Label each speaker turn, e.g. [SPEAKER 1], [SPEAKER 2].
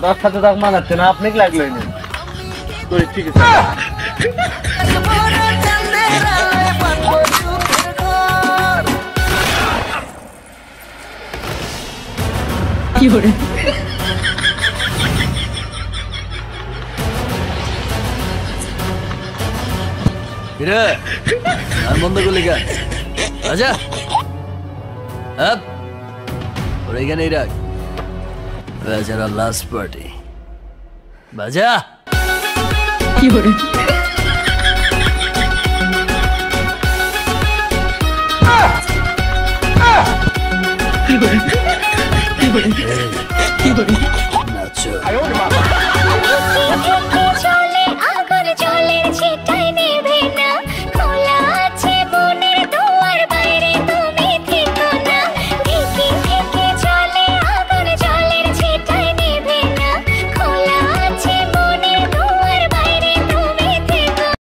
[SPEAKER 1] তোর সাথে তো মানাচ্ছে না, আপনি কি লাগলো এনে? ঠিক আছে।
[SPEAKER 2] কি করে
[SPEAKER 3] কিরে গান বন্ধ করলি কেন? আচ্ছা ওর এখানেই রাখ, বেচারা লাস্ট পার্টি বাজা।
[SPEAKER 2] কি করে কি করে কি করে কি করে